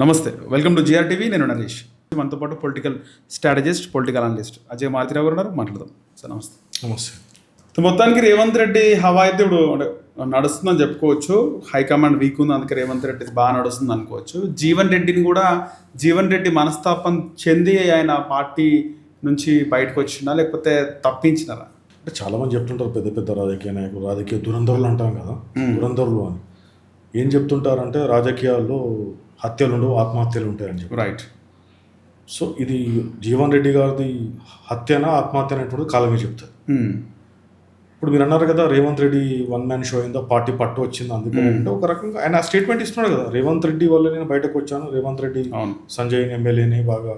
నమస్తే, welcome to GR TV. నేను నరేష్. మనతో పాటు political strategist, political analyst Ajay Maruthi Rao గారు ఉన్నారు. మాట్లాడదాం సార్. నమస్తే. నమస్తే. మొత్తానికి రేవంత్ రెడ్డి హవా అయితే ఇప్పుడు నడుస్తుందని చెప్పుకోవచ్చు. హైకమాండ్ వీక్ ఉంది, అందుకే రేవంత్ రెడ్డి బాగా నడుస్తుంది అనుకోవచ్చు. జీవన్ రెడ్డి మనస్తాపం చెంది ఆయన పార్టీ నుంచి బయటకు వచ్చినా లేకపోతే తప్పించినారా? అంటే చాలామంది చెప్తుంటారు, పెద్ద పెద్ద రాజకీయ నాయకులు, రాజకీయ దురంధరులు అంటాం కదా, దురంధరులు అని ఏం చెప్తుంటారంటే రాజకీయాల్లో హత్యలు ఉండవు, ఆత్మహత్యలు ఉంటాయని చెప్పి. రైట్. సో ఇది జీవన్ రెడ్డి గారిది హత్యనా ఆత్మహత్య అనేటువంటిది కాలమే చెప్తారు. ఇప్పుడు మీరు అన్నారు కదా, Revanth Reddy one man show అయిందో, పార్టీ పట్టు వచ్చింది అందుకని అంటే ఒక రకంగా ఆయన స్టేట్మెంట్ ఇస్తున్నాడు కదా, రేవంత్ రెడ్డి వల్ల నేను బయటకు వచ్చాను, రేవంత్ రెడ్డి సంజయ్ ఎమ్మెల్యేని బాగా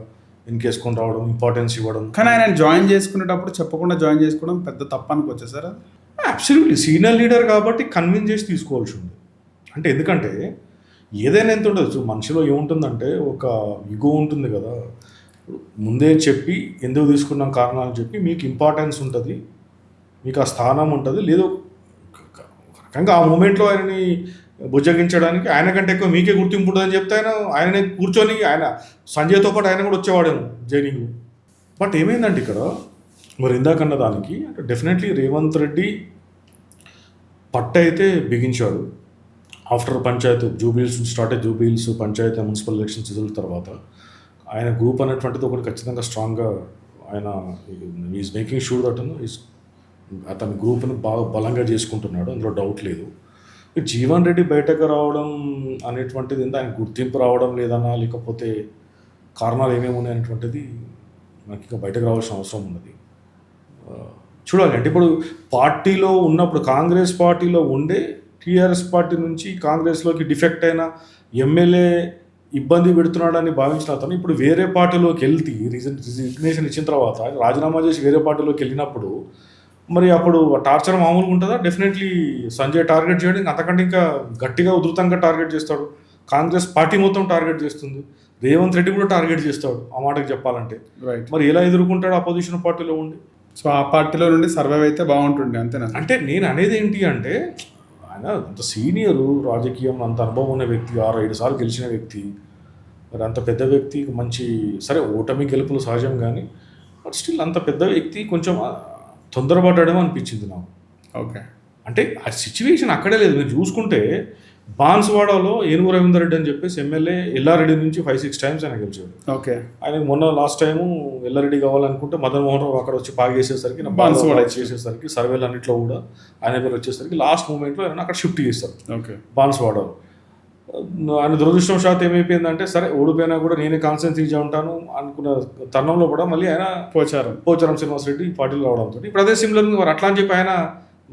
వెనకేసుకొని రావడం, ఇంపార్టెన్స్ ఇవ్వడం. కానీ ఆయన జాయిన్ చేసుకునేటప్పుడు చెప్పకుండా జాయిన్ చేసుకోవడం పెద్ద తప్పు అనుకోవచ్చు సార్. అబ్సల్యూట్లీ సీనియర్ లీడర్ కాబట్టి కన్విన్స్ చేసి తీసుకోవాల్సి ఉంది. అంటే ఎందుకంటే ఏదైనా ఎంత ఉండదు, మనిషిలో ఏముంటుందంటే ఒక ఇగో ఉంటుంది కదా, ముందే చెప్పి ఎందుకు తీసుకున్నాం కారణాలు చెప్పి మీకు ఇంపార్టెన్స్ ఉంటుంది, మీకు ఆ స్థానం ఉంటుంది, లేదో రకంగా ఆ మూమెంట్లో ఆయనని బుజ్జగించడానికి ఆయన కంటే ఎక్కువ మీకే గుర్తింపు ఉంటుందని చెప్తే ఆయననే కూర్చొని ఆయన సంజయ్తో పాటు ఆయన కూడా వచ్చేవాడేమో జైనింగ్. బట్ ఏమైందంటే ఇక్కడ మరి ఇందాకన్న దానికి అంటే డెఫినెట్లీ రేవంత్ రెడ్డి పట్టు అయితే బిగించాడు. ఆఫ్టర్ పంచాయత్ జూబిలీస్ స్టార్ట్ అయ్యి జూబిలీస్ పంచాయత్ మున్సిపల్ ఎలక్షన్స్ రిజల్ట్ తర్వాత ఆయన గ్రూప్ అనేటువంటిది ఒకటి ఖచ్చితంగా స్ట్రాంగ్గా ఆయన ఈజ్ మేకింగ్ షూర్ దట్ అతని గ్రూప్ని బాగా బలంగా చేసుకుంటున్నాడు, అందులో డౌట్ లేదు. జీవన్ రెడ్డి బయటకు రావడం అనేటువంటిది ఆయన గుర్తింపు రావడం లేదన్నా లేకపోతే కారణాలు ఏమేమి ఉన్నాయి అనేటువంటిది మనకి ఇంకా బయటకు రావాల్సిన అవసరం ఉన్నది. చూడాలి. అంటే ఇప్పుడు పార్టీలో ఉన్నప్పుడు కాంగ్రెస్ పార్టీలో ఉండే టీఆర్ఎస్ పార్టీ నుంచి కాంగ్రెస్లోకి డిఫెక్ట్ అయిన ఎమ్మెల్యే ఇబ్బంది పెడుతున్నాడని భావించిన అతను ఇప్పుడు వేరే పార్టీలోకి వెళ్తే రిజిగ్నేషన్ ఇచ్చిన తర్వాత రాజీనామా చేసి వేరే పార్టీలోకి వెళ్ళినప్పుడు మరి అప్పుడు టార్చర్ మామూలుగా ఉంటుందా? డెఫినెట్లీ సంజయ్ టార్గెట్ చేయడం అంతకంటే ఇంకా గట్టిగా ఉధృతంగా టార్గెట్ చేస్తాడు. కాంగ్రెస్ పార్టీ మొత్తం టార్గెట్ చేస్తుంది, రేవంత్ రెడ్డి కూడా టార్గెట్ చేస్తాడు ఆ మాటకి చెప్పాలంటే. రైట్. మరి ఎలా ఎదుర్కొంటాడు అపోజిషన్ పార్టీలో ఉండి? సో ఆ పార్టీలో నుండి సర్వైవ్ అయితే బాగుంటుండే, అంతేనా? అంటే నేను అనేది ఏంటి అంటే ఆయన అంత సీనియరు, రాజకీయం అంత అనుభవం ఉన్న వ్యక్తి, 6-7 సార్లు గెలిచిన వ్యక్తి, మరి అంత పెద్ద వ్యక్తి మంచి సరే ఓటమి గెలుపులు సహజం కానీ బట్ స్టిల్ అంత పెద్ద వ్యక్తి కొంచెం తొందరపడ్డాడేమో అనిపించింది నాకు. ఓకే. అంటే ఆ సిచ్యువేషన్ అక్కడే లేదు. మీరు చూసుకుంటే బాన్స్వాడలో ఏనుగు రవీందర్ రెడ్డి అని చెప్పేసి ఎమ్మెల్యే ఎల్లారెడ్డి నుంచి 5-6 టైమ్స్ ఆయన గెలిచాడు. ఓకే. ఆయన మొన్న లాస్ట్ టైము ఎల్లారెడ్డి కావాలనుకుంటే మదన్ మోహన్ రావు అక్కడ వచ్చి పాగేసేసరికి బాన్స్వాడ చేసేసరికి సర్వేలు అన్నింటిలో కూడా ఆయన పేరు వచ్చేసరికి లాస్ట్ మూమెంట్లో ఆయన అక్కడ షిఫ్ట్ చేస్తారు. ఓకే. బాన్స్వాడలో ఆయన దురదృష్టవశాత్తు ఏమైపోయిందంటే సరే ఓడిపోయినా కూడా నేనే కాన్స్టిట్యున్సీ ఉంటాను అనుకున్న తరుణంలో కూడా మళ్ళీ ఆయన పోచారం శ్రీనివాస్ రెడ్డి ఈ పార్టీలో రావడంతో ఇప్పుడు అదే సిమిలర్ మరి అట్లా అని చెప్పి ఆయన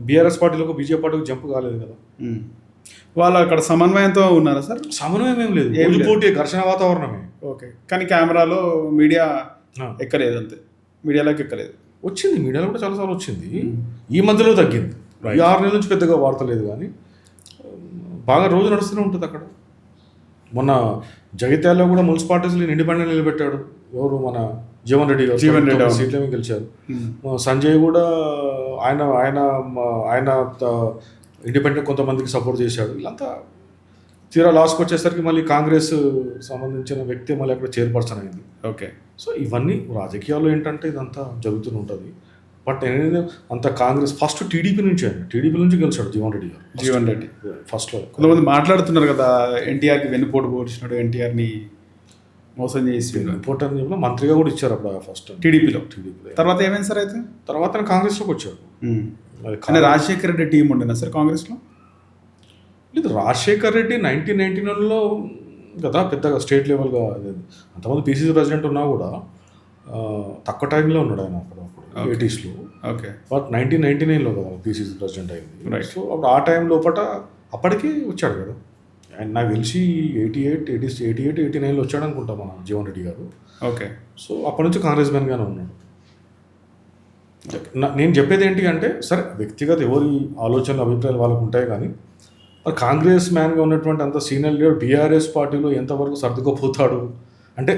బీఆర్ఎస్ పార్టీలకు బీజేపీ పార్టీకి జంప్ కాలేదు కదా. వాళ్ళు అక్కడ సమన్వయంతో ఉన్నారా సార్? సమన్వయం ఏం లేదు, పోటీ ఘర్షణ వాతావరణమే. ఓకే. కానీ కెమెరాలో మీడియా ఎక్కలేదు, అంతే, మీడియాలోకి ఎక్కలేదు. వచ్చింది, మీడియాలో కూడా చాలాసార్లు వచ్చింది, ఈ మధ్యలో తగ్గింది. ఈ 6 నెలల నుంచి పెద్దగా వార్త లేదు కానీ బాగా రోజు నడుస్తూనే ఉంటుంది అక్కడ. మొన్న జగిత్యాలలో కూడా మున్సిపాలిటీస్లో ఇండిపెండెంట్ నిలబెట్టాడు ఎవరు, మన జీవన్ రెడ్డి గారు సీట్లేమీ గెలిచారు. సంజయ్ కూడా ఆయన ఆయన ఆయన ఇండిపెండెంట్ కొంతమందికి సపోర్ట్ చేశాడు. వీళ్ళంతా తీరా లాస్ట్కి వచ్చేసరికి మళ్ళీ కాంగ్రెస్ సంబంధించిన వ్యక్తి మళ్ళీ అక్కడ చైర్పర్సన్ అయింది. ఓకే. సో ఇవన్నీ రాజకీయాల్లో ఏంటంటే ఇదంతా జరుగుతూనే ఉంటుంది. బట్ నేనేది అంత కాంగ్రెస్ ఫస్ట్ టీడీపీ నుంచి గెలిచాడు జీవన్ రెడ్డి ఫస్ట్లో. కొంతమంది మాట్లాడుతున్నారు కదా, ఎన్టీఆర్కి వెన్నుపోటు పోల్చినాడు, ఎన్టీఆర్ని మోసం చేసి వెన్నుపోటు అని చెప్పిన మంత్రిగా కూడా ఇచ్చారు అప్పుడు ఫస్ట్ టీడీపీలో. తర్వాత ఏమైంది సార్? అయితే తర్వాత కాంగ్రెస్లోకి వచ్చాడు. కానీ రాజశేఖర్ రెడ్డి టీం ఉండేనా సార్ కాంగ్రెస్లో? లేదు, రాజశేఖర్ రెడ్డి 1999లో కదా పెద్దగా స్టేట్ లెవెల్గా అంతమంది పీసీసీ ప్రెసిడెంట్ ఉన్నా కూడా తక్కువ టైంలో ఉన్నాడు ఆయన అప్పుడు 80sలో. ఓకే. బట్ 1999లో కదా పీసీసీ ప్రెసిడెంట్ అయింది. సో అప్పుడు ఆ టైం లోపల అప్పటికే వచ్చాడు కదా ఆయన, నాకు తెలిసి 88-89లో వచ్చాడు అనుకుంటా మన జీవన్ రెడ్డి గారు. ఓకే. సో అప్పటి నుంచి కాంగ్రెస్ మ్యాన్గానే ఉన్నాడు. నేను చెప్పేది ఏంటి అంటే సరే వ్యక్తిగత ఎవరి ఆలోచనలు అభిప్రాయాలు వాళ్ళకు ఉంటాయి కానీ మరి కాంగ్రెస్ మ్యాన్గా ఉన్నటువంటి అంత సీనియర్ లీడర్ బీఆర్ఎస్ పార్టీలో ఎంతవరకు సర్దుకుపోతాడు అంటే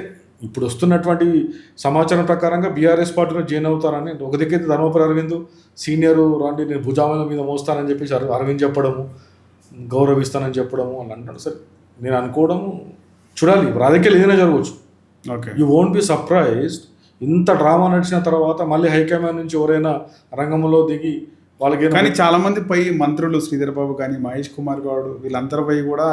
ఇప్పుడు వస్తున్నటువంటి సమాచారం ప్రకారంగా బీఆర్ఎస్ పార్టీలో జాయిన్ అవుతారని ఒక దగ్గర ధర్మపురి అరవింద్ సీనియర్ రాండి నేను భుజాముల మీద మోస్తానని చెప్పేసి అరవింద్ చెప్పడము, గౌరవిస్తానని చెప్పడము అని అంటాడు. సరే నేను అనుకోవడము చూడాలి, రాజకీయాలు ఏదైనా జరగవచ్చు. Okay. You won't be surprised ఇంత డ్రామా నడిచిన తర్వాత మళ్ళీ హైకమాండ్ నుంచి ఎవరైనా రంగంలో దిగి వాళ్ళకి కానీ చాలా మంది పై మంత్రులు శ్రీధర్ బాబు కానీ మహేష్ కుమార్ గౌడ్ వీళ్ళందరి పై కూడా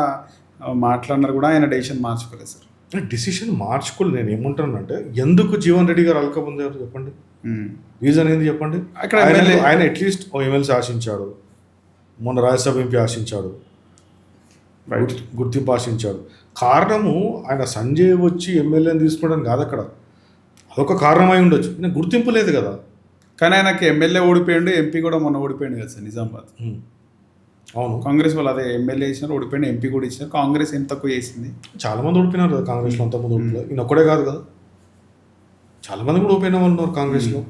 మాట్లాడినారు కూడా, ఆయన డెసిషన్ మార్చుకోలేదు సార్. డిసిషన్ మార్చుకోలేదు. నేను ఏమంటానంటే ఎందుకు జీవన్ రెడ్డి గారు అలకపోందారు చెప్పండి, రీజన్ ఏంది చెప్పండి. అక్కడ ఆయన అట్లీస్ట్ ఓ ఎమ్మెల్సీ ఆశించాడు, మొన్న రాజ్యసభ ఎంపీ ఆశించాడు, గుర్తింపు ఆశించాడు. కారణము ఆయన సంజయ్ వచ్చి ఎమ్మెల్యేని తీసుకోవడం కాదు, అక్కడ అదొక కారణమై ఉండొచ్చు, నేను గుర్తింపు లేదు కదా. కానీ ఆయనకి ఎమ్మెల్యే ఓడిపోయాడు, ఎంపీ కూడా మొన్న ఓడిపోయాడు కదా సార్ నిజామాబాద్. అవును, కాంగ్రెస్ వాళ్ళు అదే ఎమ్మెల్యే ఇచ్చినారు, ఓడిపోయిన ఎంపీ కూడా ఇచ్చినారు. కాంగ్రెస్ ఏం తక్కువ చేసింది? చాలా మంది ఓడిపోయినారు కదా కాంగ్రెస్లో, అంతమంది ఓడిపోయారు. ఈయన ఒక్కడే కాదు కదా, చాలా మంది కూడా ఓడిపోయిన వాళ్ళు ఉన్నారు కాంగ్రెస్లో.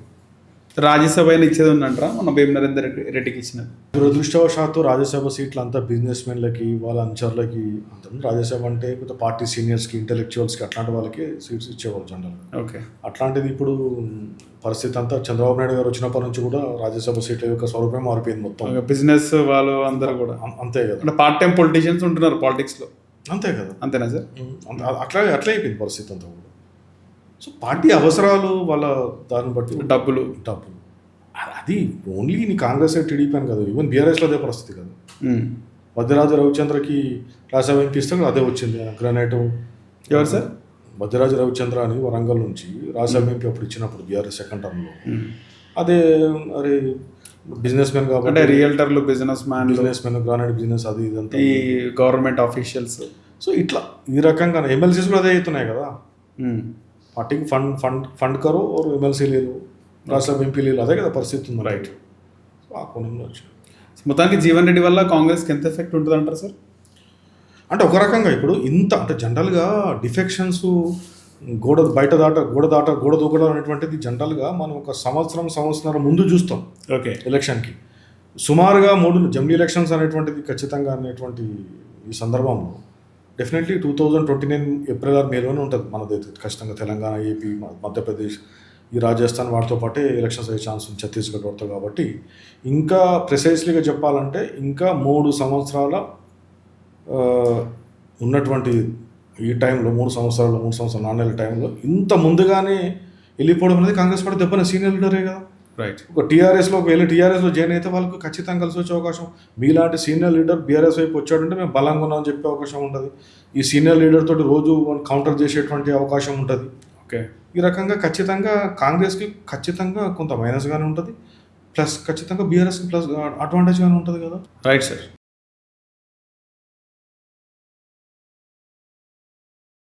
రాజ్యసభ అయినా ఇచ్చేది ఉందంటారా మొన్న భీమ్ నరేందర్ రెడ్డికి ఇచ్చినారు? దురదృష్టవశాత్తు రాజ్యసభ సీట్లు అంతా బిజినెస్ మెన్లకి వాళ్ళ అనుచరులకి అంత. రాజ్యసభ అంటే కొంత పార్టీ సీనియర్స్కి ఇంటెలెక్చువల్స్కి అట్లాంటి వాళ్ళకి సీట్స్ ఇచ్చేవాళ్ళు జనరల్గా. ఓకే. అట్లాంటిది ఇప్పుడు పరిస్థితి అంతా చంద్రబాబు నాయుడు గారు వచ్చినప్పటి నుంచి కూడా రాజ్యసభ సీట్ల యొక్క స్వరూపం మారిపోయింది మొత్తం. బిజినెస్ వాళ్ళు అందరూ కూడా అంతే కదా, అంటే పార్ట్ టైం పొలిటీషియన్స్ ఉంటున్నారు పాలిటిక్స్లో. అంతే కదా, అంతేనా సార్? అట్లా అయిపోయింది పరిస్థితి అంతా కూడా. సో పార్టీ అవసరాలు వాళ్ళ దాన్ని బట్టి డబ్బులు అది ఓన్లీ నీ కాంగ్రెస్ టీడీపీ అని కదా, ఈవెన్ బీఆర్ఎస్లో అదే పరిస్థితి కదా. వద్యరాజు రవిచంద్రకి రాజ్యసభ ఎంపీ ఇస్తే అదే వచ్చింది గ్రానైట్. ఎవరు సార్? వద్యరాజు రవిచంద్ర అని వరంగల్ నుంచి రాజ్యసభ ఎంపీ అప్పుడు ఇచ్చినప్పుడు బీఆర్ఎస్ సెకండ్ టర్మ్లో. అదే అరే బిజినెస్ మ్యాన్ కాబట్టి, అంటే రియల్టర్లు, బిజినెస్ మ్యాన్, గ్రానైట్ బిజినెస్ అది ఇదంతా ఈ గవర్నమెంట్ ఆఫీషియల్స్. సో ఇట్లా ఈ రకంగా ఎమ్మెల్సీస్ కూడా అదే అవుతున్నాయి కదా. పార్టీకి ఫండ్ కరో ఓర్ ఎమ్మెల్సీ లేదు, రాజ్యసభ ఎంపీ లేదు, అదే కదా పరిస్థితి ఉంది. రైట్. ఆ కోణంలో వచ్చింది. మొత్తానికి జీవన్ రెడ్డి వల్ల కాంగ్రెస్కి ఎంత ఎఫెక్ట్ ఉంటుంది అంటారు సార్? అంటే ఒక రకంగా ఇప్పుడు ఇంత అంటే జనరల్గా డిఫెక్షన్స్ గోడ దూకడం అనేటువంటిది జనరల్గా మనం ఒక సంవత్సరం ముందు చూస్తాం. ఓకే. ఎలక్షన్కి సుమారుగా 3 జమిలీ ఎలక్షన్స్ అనేటువంటిది ఖచ్చితంగా అనేటువంటి ఈ సందర్భంలో డెఫినెట్లీ 2029 ఏప్రిల్ ఆర్ మేలోనే ఉంటుంది మనది ఖచ్చితంగా. తెలంగాణ, ఏపీ, మధ్యప్రదేశ్, ఈ రాజస్థాన్ వాటితో పాటే ఎలక్షన్స్ అయ్యే ఛాన్స్ ఉంది, ఛత్తీస్గఢ్ వాటితో. కాబట్టి ఇంకా ప్రిసైజ్లీగా చెప్పాలంటే ఇంకా 3 సంవత్సరాల ఉన్నటువంటి ఈ టైంలో 3 సంవత్సరాలు 4 నెలల టైంలో ఇంత ముందుగానే వెళ్ళిపోవడం అనేది కాంగ్రెస్ పార్టీ దెబ్బన సీనియర్ లీడరే కదా. రైట్. ఒక టీఆర్ఎస్లో టీఆర్ఎస్లో జాయిన్ అయితే వాళ్ళకు ఖచ్చితంగా కలిసి వచ్చే అవకాశం, మీలాంటి సీనియర్ లీడర్ బీఆర్ఎస్ వైపు వచ్చాడంటే మేము బలంగా ఉన్నామని చెప్పే అవకాశం ఉంటుంది. ఈ సీనియర్ లీడర్ తోటి రోజు కౌంటర్ చేసేటువంటి అవకాశం ఉంటుంది. ఓకే. ఈ రకంగా ఖచ్చితంగా కాంగ్రెస్కి ఖచ్చితంగా కొంత మైనస్గానే ఉంటుంది, ప్లస్ ఖచ్చితంగా బీఆర్ఎస్కి ప్లస్ అడ్వాంటేజ్గానే ఉంటుంది కదా. Right sir.